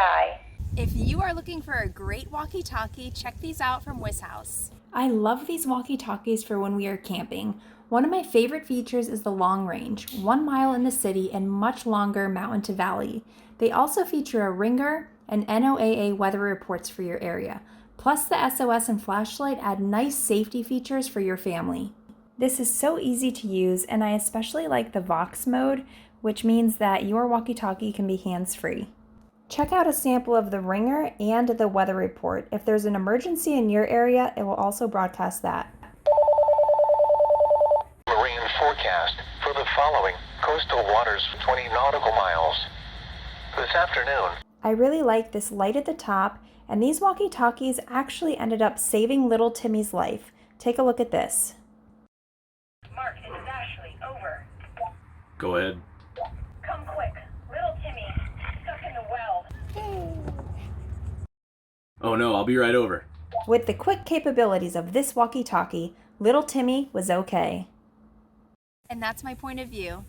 sky. If you are looking for a great walkie-talkie, check these out from Wishouse. I love these walkie-talkies for when we are camping. One of my favorite features is the long range, 1 mile in the city and much longer mountain to valley. They also feature a ringer and NOAA weather reports for your area. Plus the SOS and flashlight add nice safety features for your family. This is so easy to use, and I especially like the Vox mode, which means that your walkie-talkie can be hands-free. Check out a sample of the ringer and the weather report. If there's an emergency in your area, it will also broadcast that. Marine forecast for the following coastal waters 20 nautical miles. This afternoon. I really like this light at the top, and these walkie-talkies actually ended up saving little Timmy's life. Take a look at this. Mark, this is Ashley. Over. Go ahead. Come quick. Little Timmy, stuck in the well. Oh no, I'll be right over. With the quick capabilities of this walkie-talkie, little Timmy was okay. And that's my point of view.